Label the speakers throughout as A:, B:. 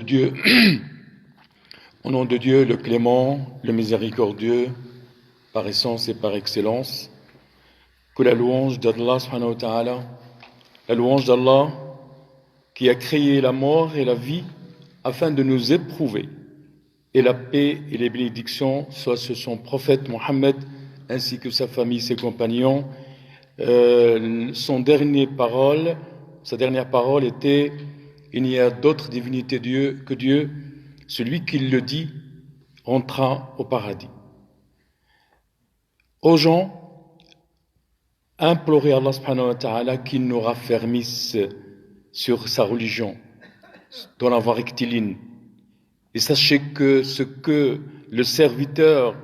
A: Dieu, au nom de Dieu, le clément, le miséricordieux, par essence et par excellence, que la louange d'Allah subhanahu wa ta'ala, la louange d'Allah qui a créé la mort et la vie afin de nous éprouver, et la paix et les bénédictions soient sur son prophète Mohammed ainsi que sa famille, ses compagnons. Sa dernière parole était: il n'y a d'autre divinité que Dieu, celui qui le dit rentrera au paradis. Aux gens, implorer Allah subhanahu wa ta'ala qu'il nous raffermisse sur sa religion, dans la voie rectiligne. Et sachez que ce que le serviteur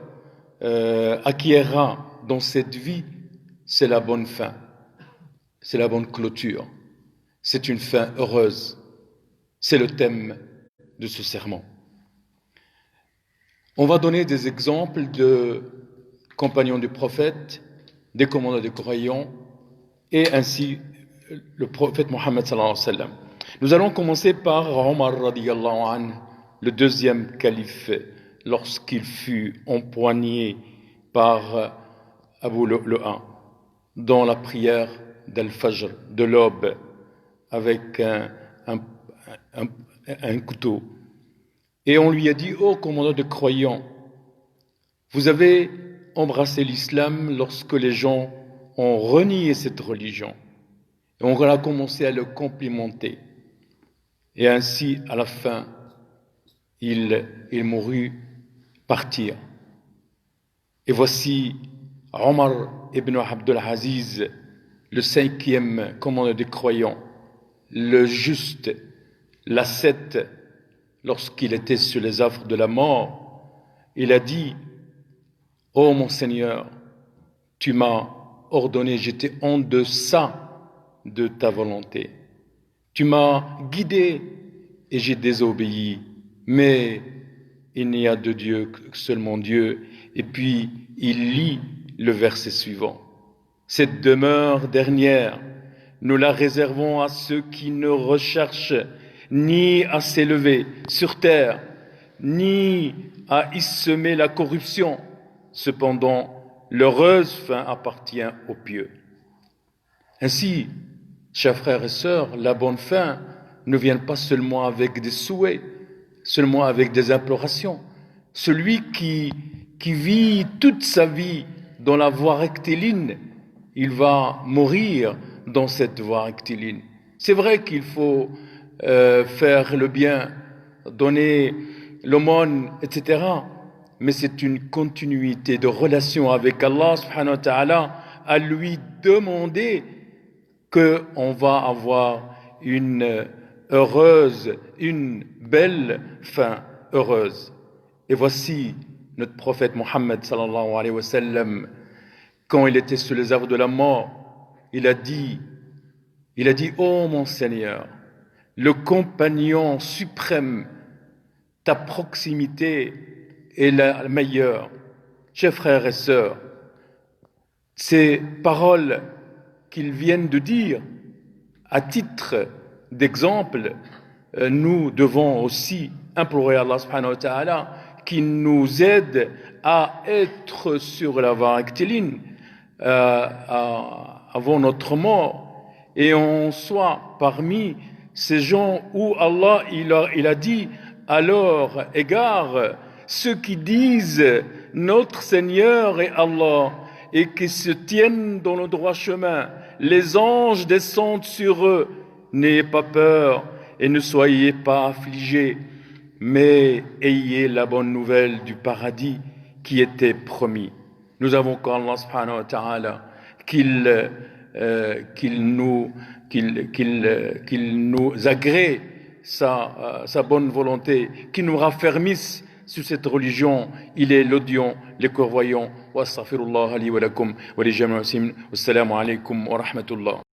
A: acquérera dans cette vie, c'est la bonne fin, c'est la bonne clôture, c'est une fin heureuse. C'est le thème de ce sermon. On va donner des exemples de compagnons du prophète, des commandants des croyants, et ainsi le prophète Mohammed sallallahu alayhi wa sallam. Nous allons commencer par Omar radiyallahu anhu, le deuxième calife, lorsqu'il fut empoigné par Abu Lu'lu'a dans la prière d'Al-Fajr, de l'aube, avec un couteau. Et on lui a dit: ô commandant de croyants, vous avez embrassé l'islam lorsque les gens ont renié cette religion. Et on a commencé à le complimenter. Et ainsi, à la fin, il mourut partir. Et voici Omar ibn Abdul Aziz, le cinquième commandant des croyants, le juste, l'ascète, lorsqu'il était sur les affres de la mort, il a dit: ô mon Seigneur, tu m'as ordonné, j'étais en deçà de ta volonté. Tu m'as guidé et j'ai désobéi, mais il n'y a de Dieu que seulement Dieu. Et puis il lit le verset suivant: cette demeure dernière, nous la réservons à ceux qui ne recherchent ni à s'élever sur terre, ni à y semer la corruption. Cependant, l'heureuse fin appartient aux pieux. Ainsi, chers frères et sœurs, la bonne fin ne vient pas seulement avec des souhaits, seulement avec des implorations. Celui qui vit toute sa vie dans la voie rectiligne, il va mourir dans cette voie rectiligne. C'est vrai qu'il faut faire le bien, donner l'aumône, etc. Mais c'est une continuité de relation avec Allah subhanahu wa ta'ala, à lui demander qu'on va avoir une heureuse, une belle fin heureuse. Et voici notre prophète Mohammed sallallahu alayhi wa sallam, quand il était sur les arbres de la mort, il a dit: ô mon Seigneur, le compagnon suprême, ta proximité est la meilleure. Chers frères et sœurs, ces paroles qu'ils viennent de dire, à titre d'exemple, nous devons aussi implorer Allah subhanahu wa ta'ala qu'il nous aide à être sur la voie rectiligne avant notre mort, et on soit parmi ces gens où Allah il a dit à leur égard: ceux qui disent notre Seigneur est Allah et qui se tiennent dans le droit chemin, les anges descendent sur eux. N'ayez pas peur et ne soyez pas affligés, mais ayez la bonne nouvelle du paradis qui était promis. Nous avons qu'Allah subhanahu wa ta'ala qu'il nous agrée sa bonne volonté, qu'il nous raffermisse sur cette religion. Il est l'audient, les clairvoyants. Wa astaghfirullah li wa lakum wa li jami'il muslimin. Wassalamu alaykum wa rahmatullah.